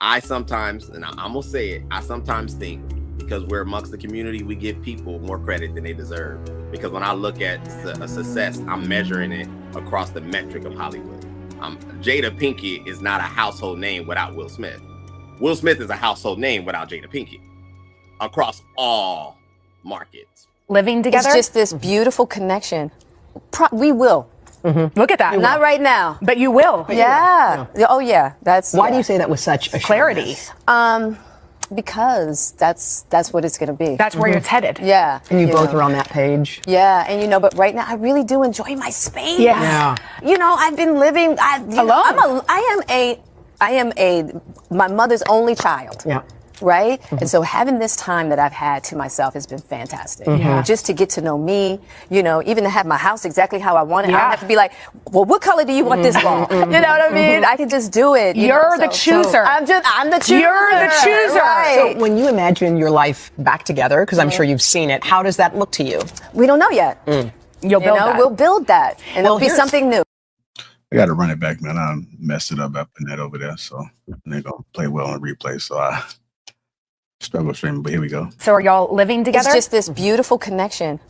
I sometimes, and I'm gonna say it, I sometimes think because we're amongst the community, we give people more credit than they deserve. Because when I look at a success, I'm measuring it across the metric of Hollywood. Jada Pinkett is not a household name without Will Smith. Will Smith is a household name without Jada Pinkett across all markets. Living together? It's just this beautiful connection. We will. Look at that. Not right now. But you will. Yeah. Oh, yeah. Why do you say that with such clarity? Because that's what it's going to be. That's where it's headed. Yeah. And you both are on that page. Yeah. And, but right now, I really do enjoy my space. Yeah. I've been living alone. I am my mother's only child. Yeah. Right? And so having this time that I've had to myself has been fantastic. Just to get to know me, even to have my house exactly how I want it. I don't have to be like, well, what color do you want this wall? You know what I mean? I can just do it. You're the chooser. I'm the chooser. You're the chooser. Right. So when you imagine your life back together, because I'm sure you've seen it, how does that look to you? We don't know yet. You'll build that. We'll build that. And it'll be something new. I got to run it back, man. I messed it up by putting that over there. So they're going to play well on replay. So I struggle streaming, but here we go. So are y'all living together? It's just this beautiful connection.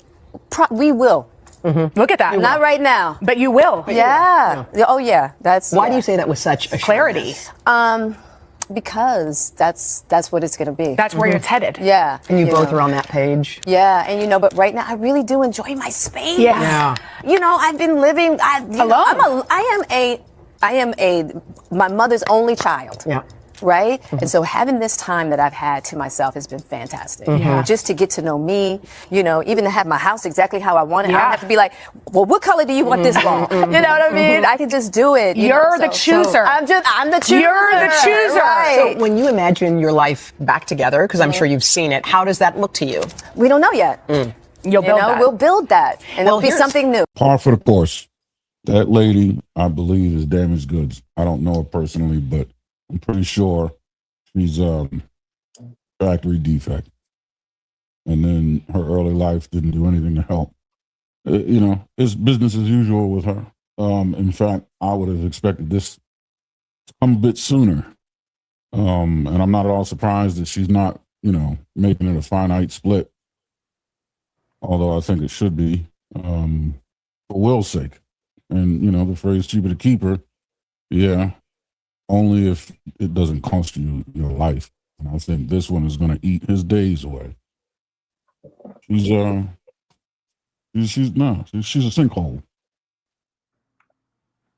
We will. Look at that. Not right now. But you will. Yeah. Oh, yeah. Why do you say that with such clarity? Because that's what it's going to be. That's where it's headed. Yeah. And you both are on that page. Yeah. And, but right now, I really do enjoy my space. Yeah. I've been living alone. I am my mother's only child. Yeah. Right? And so having this time that I've had to myself has been fantastic. Just to get to know me, even to have my house exactly how I want it. I don't have to be like, well, what color do you want this wall? You know what I mean? I can just do it. You're the chooser. I'm the chooser. You're the chooser. Right. So when you imagine your life back together, because I'm sure you've seen it, how does that look to you? We don't know yet. You'll build that. We'll build that. And it'll be something new. Par for the course. That lady, I believe, is damaged goods. I don't know her personally, but I'm pretty sure she's factory defect. And then her early life didn't do anything to help. It's business as usual with her. In fact, I would have expected this to come a bit sooner. And I'm not at all surprised that she's not, making it a finite split. Although I think it should be, for Will's sake. And, the phrase cheaper to keep her, yeah, only if it doesn't cost you your life. And I think this one is going to eat his days away. She's a sinkhole.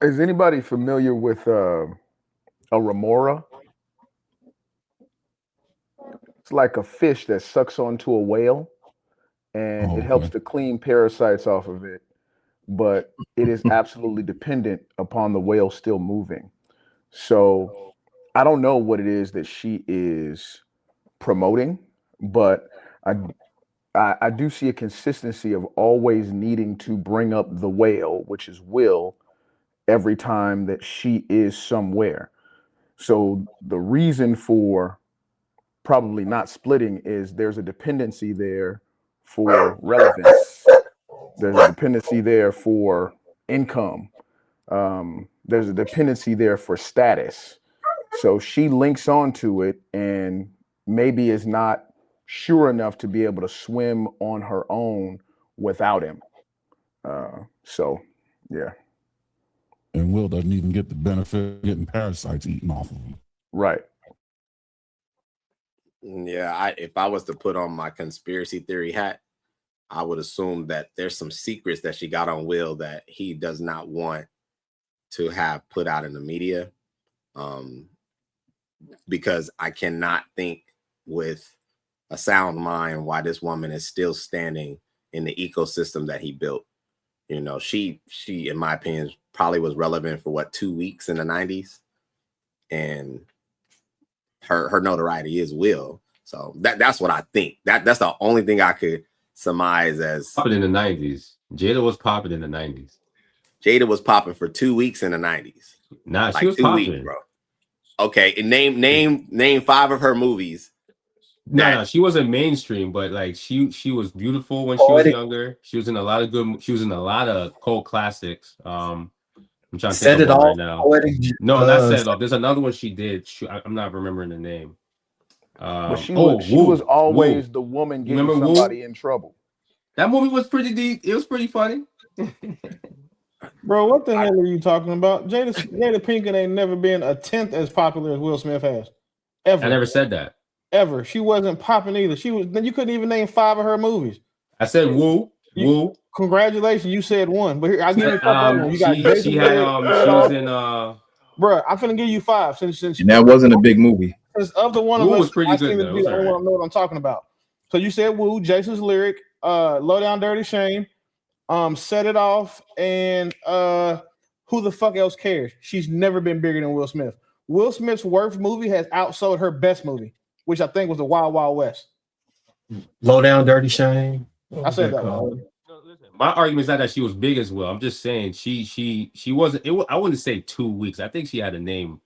Is anybody familiar with a remora? It's like a fish that sucks onto a whale, and it helps to clean parasites off of it, but it is absolutely dependent upon the whale still moving. So I don't know what it is that she is promoting, but I do see a consistency of always needing to bring up the whale, which is Will, every time that she is somewhere. So the reason for probably not splitting is there's a dependency there for relevance. There's a dependency there for income. There's a dependency there for status. So she links onto it and maybe is not sure enough to be able to swim on her own without him. So, yeah. And Will doesn't even get the benefit of getting parasites eaten off of him. Right. Yeah, if I was to put on my conspiracy theory hat, I would assume that there's some secrets that she got on Will that he does not want to have put out in the media. Because I cannot think with a sound mind why this woman is still standing in the ecosystem that he built. She in my opinion probably was relevant for 2 weeks in the 90s, and her notoriety is Will. So that's what I think. That's the only thing I could surmise as popping in the 90s. Jada was popping in the 90s. Jada was popping for 2 weeks in the 90s. Nah, she was popping, weeks, bro. Okay, and name 5 of her movies. No, she wasn't mainstream, but she was beautiful when she was younger. She was in a lot of cult classics. I'm trying to Set think It of one Off. right now. Poetic, No, not Set It Off. There's another one she did. I'm not remembering the name. But she Woo. was always Woo. the woman You getting remember somebody Woo? in trouble. That movie was pretty deep. It was pretty funny. Bro, what the hell are you talking about? Jada Pinkett ain't never been a tenth as popular as Will Smith has. Ever. I never said that. Ever. She wasn't popping either. You couldn't even name 5 of her movies. I said Woo. Woo. Congratulations, you said 1. But here, I'll give you a couple other ones. You got she Jason had Lyric, she was in bro, I'm finna give you 5 since And that wasn't a big movie. Since of the one Woo of us, was pretty I good, seem to though. be It was the only all one I know what I'm talking about. So you said Woo, Jason's Lyric, Low Down Dirty Shame, Set It Off, and who the fuck else cares? She's never been bigger than Will Smith. Will Smith's worst movie has outsold her best movie, which I think was The Wild Wild West. Low Down Dirty Shame. I said that one. My argument is not that she was big as well. I'm just saying she wasn't. I wouldn't say 2 weeks. I think she had a name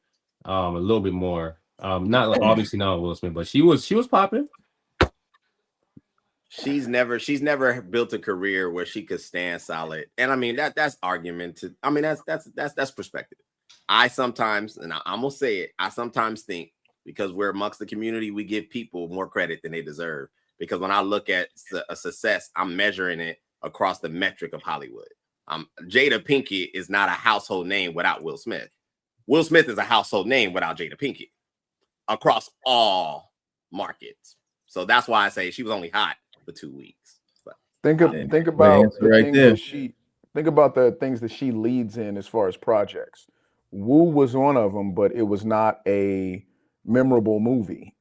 a little bit more. Not like, obviously not Will Smith, but she was popping. She's never built a career where she could stand solid. And I mean that's argument to, I mean that's perspective. I sometimes, and I'm gonna say it, I sometimes think because we're amongst the community, we give people more credit than they deserve. Because when I look at a success, I'm measuring it across the metric of Hollywood. Jada Pinkett is not a household name without Will Smith. Will Smith is a household name without Jada Pinkett across all markets. So that's why I say she was only hot for 2 weeks. But think about the things that she leads in as far as projects. Woo was one of them, but it was not a memorable movie.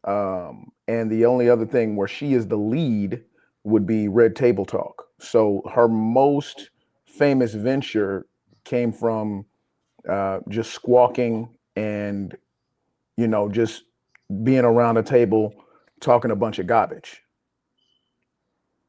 And the only other thing where she is the lead would be Red Table Talk. So her most famous venture came from just squawking and, just being around a table talking a bunch of garbage.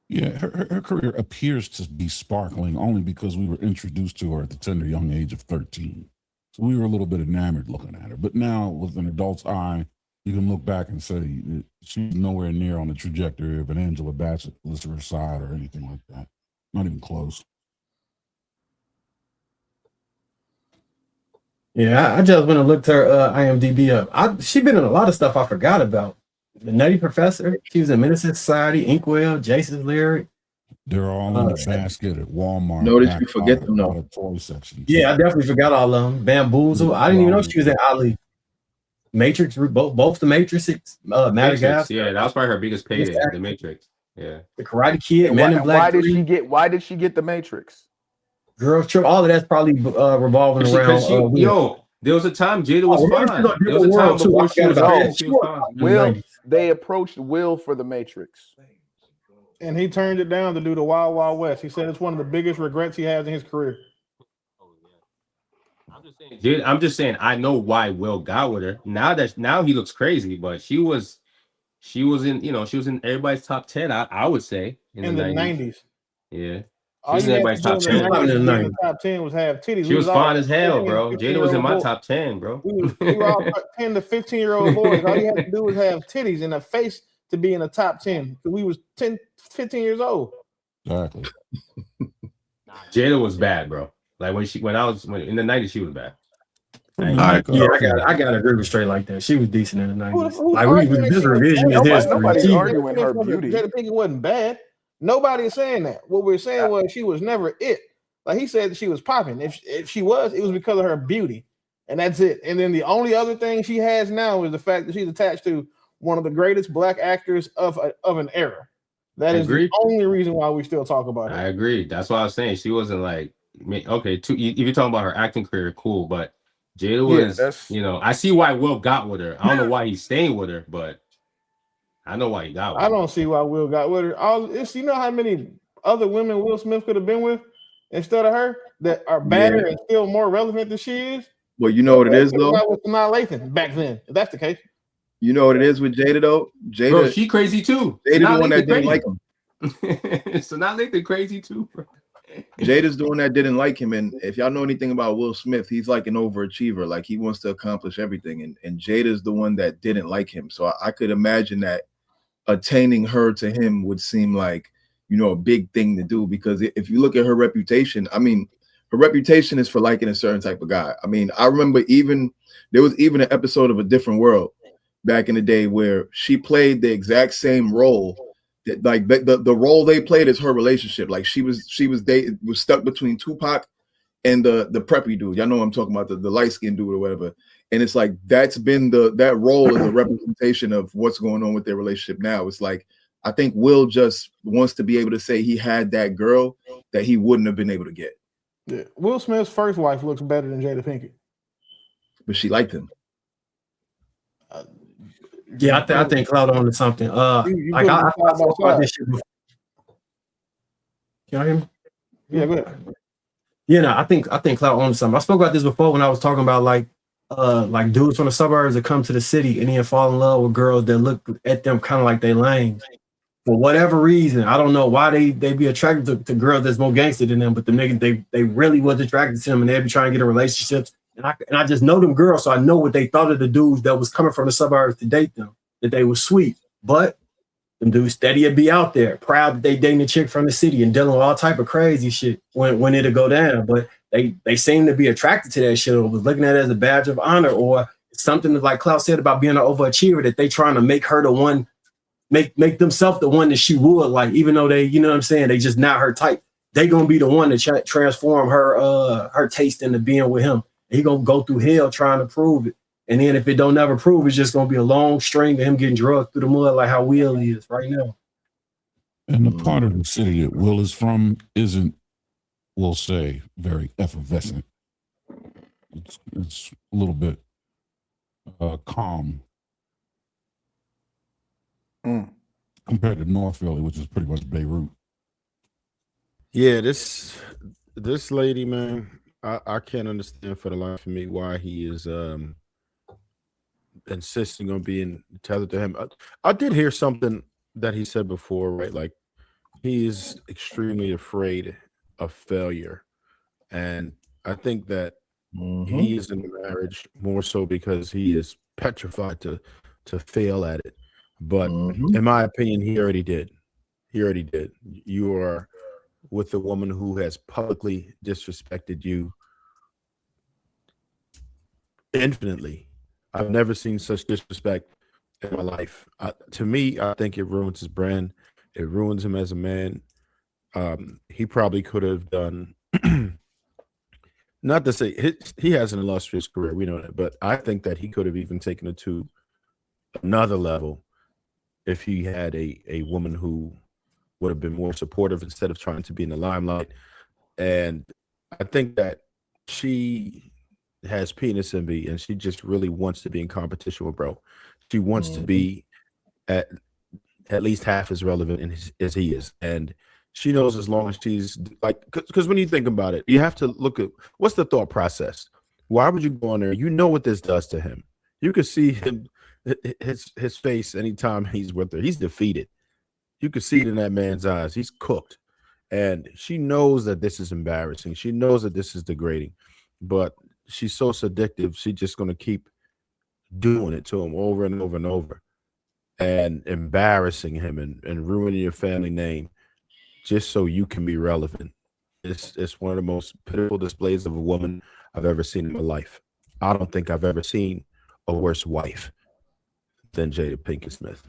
Yeah, her career appears to be sparkling only because we were introduced to her at the tender young age of 13. So we were a little bit enamored looking at her. But now with an adult's eye, you can look back and say she's nowhere near on the trajectory of an Angela Bassett, Elizabeth Side, or anything like that. Not even close. Yeah, I just went and looked her IMDb up. She been in a lot of stuff I forgot about. The Nutty Professor. She was in Menace Society, Inkwell, Jason's Lyric. They're all in the basket at Walmart. Notice you forget them though. Toy section. Yeah, I definitely forgot all of them. Bamboozle. I didn't even know she was in Ali. Matrix, both the Matrixes. Madagascar. Yeah, that was probably her biggest payday. The Matrix. Yeah. The Karate Kid. Man in Black. Why did she get the Matrix? Girl Trip. All of that's probably revolving around. There was a time Jada was fine. There was a time before she was fine. Will, they approached Will for the Matrix. And he turned it down to do the Wild Wild West. He said it's one of the biggest regrets he has in his career. I'm just saying I know why Will got with her. Now he looks crazy, but she was in everybody's top 10, I would say. In the 90s. Yeah. She was in everybody's top 10. The top 10 was have titties. She was fine as hell, bro. Jada was in my top 10, bro. We were all 10 to 15-year-old boys. All you had to do was have titties and a face to be in the top 10. We was 10, 15 years old. Exactly. Jada was bad, bro. Like when I was in the 90s, she was bad. I gotta agree with Straight like that. She was decent in the 90s. This revision is history. Nobody's arguing her beauty. Jada Pinkett wasn't bad. Nobody is saying that. What we're saying was she was never it. Like he said, she was popping. If she was, it was because of her beauty, and that's it. And then the only other thing she has now is the fact that she's attached to one of the greatest black actors of an era. That is the only reason why we still talk about her. I agree. That's why I was saying she wasn't like okay. If you're talking about her acting career, cool, but Jada was. I see why Will got with her. I don't know why he's staying with her, but I know why he got with her. I don't see why Will got with her. You know how many other women Will Smith could have been with instead of her that are better and still more relevant than she is? Well, you know what it is, though? With Sanaa Lathan back then, if that's the case. You know what it is with Jada, though? Jada, bro, she crazy too. Jada's the one that didn't like him. Sanaa Lathan crazy too, bro. Jada's the one that didn't like him. And if y'all know anything about Will Smith, he's like an overachiever. Like he wants to accomplish everything. And Jada's the one that didn't like him. So I could imagine that attaining her to him would seem like, a big thing to do, because if you look at her reputation, I mean, her reputation is for liking a certain type of guy. I mean, I remember there was even an episode of A Different World back in the day where she played the exact same role. That, like the role they played is her relationship. Like she was stuck between Tupac and the preppy dude. Y'all know what I'm talking about, the light-skinned dude or whatever. And it's like that's been that role is a representation of what's going on with their relationship now. It's like I think Will just wants to be able to say he had that girl that he wouldn't have been able to get. Yeah. Will Smith's first wife looks better than Jada Pinkett. But she liked him. Yeah, I think Cloud on to something. Like I spoke about this shit before. Can y'all hear me? Yeah, go ahead. Yeah, no, I think Cloud on to something. I spoke about this before when I was talking about like dudes from the suburbs that come to the city and then fall in love with girls that look at them kind of like they lame. For whatever reason, I don't know why they be attracted to girls that's more gangster than them, but the niggas they really was attracted to them and they be trying to get in relationships. And I just know them girls, so I know what they thought of the dudes that was coming from the suburbs to date them, that they was sweet. But them dudes steady would be out there, proud that they dating a chick from the city and dealing with all type of crazy shit when it'll go down. But they seem to be attracted to that shit or was looking at it as a badge of honor or something that, like Klaus said about being an overachiever, that they trying to make her the one, make themselves the one that she would like, even though they, you know what I'm saying, they just not her type. They gonna be the one to transform her taste into being with him. He gonna go through hell trying to prove it. And then if it don't never prove, it's just gonna be a long string of him getting drugged through the mud like how Will is right now. And the part of the city that Will is from isn't, we'll say, very effervescent. It's a little bit calm compared to North Philly, which is pretty much Beirut. Yeah, this lady, man, I can't understand for the life of me why he is insisting on being tethered to him. I did hear something that he said before, right? Like he is extremely afraid of failure, and I think that he is in marriage more so because he is petrified to fail at it. But in my opinion, he already did. You are with a woman who has publicly disrespected you infinitely. I've never seen such disrespect in my life. To me, I think it ruins his brand. It ruins him as a man. He probably could have done, not to say he has an illustrious career, we know that, but I think that he could have even taken it to another level if he had a woman who would have been more supportive instead of trying to be in the limelight. And I think that she has penis envy and she just really wants to be in competition with bro. She wants to be at least half as relevant as he is. And she knows as long as she's like, because when you think about it, you have to look at what's the thought process. Why would you go on there? You know what this does to him. You can see him, his face anytime he's with her. He's defeated. You can see it in that man's eyes. He's cooked. And she knows that this is embarrassing. She knows that this is degrading. But she's so seductive, she's just going to keep doing it to him over and over and over and embarrassing him and ruining your family name just so you can be relevant. It's one of the most pitiful displays of a woman I've ever seen in my life. I don't think I've ever seen a worse wife than Jada Pinkett Smith.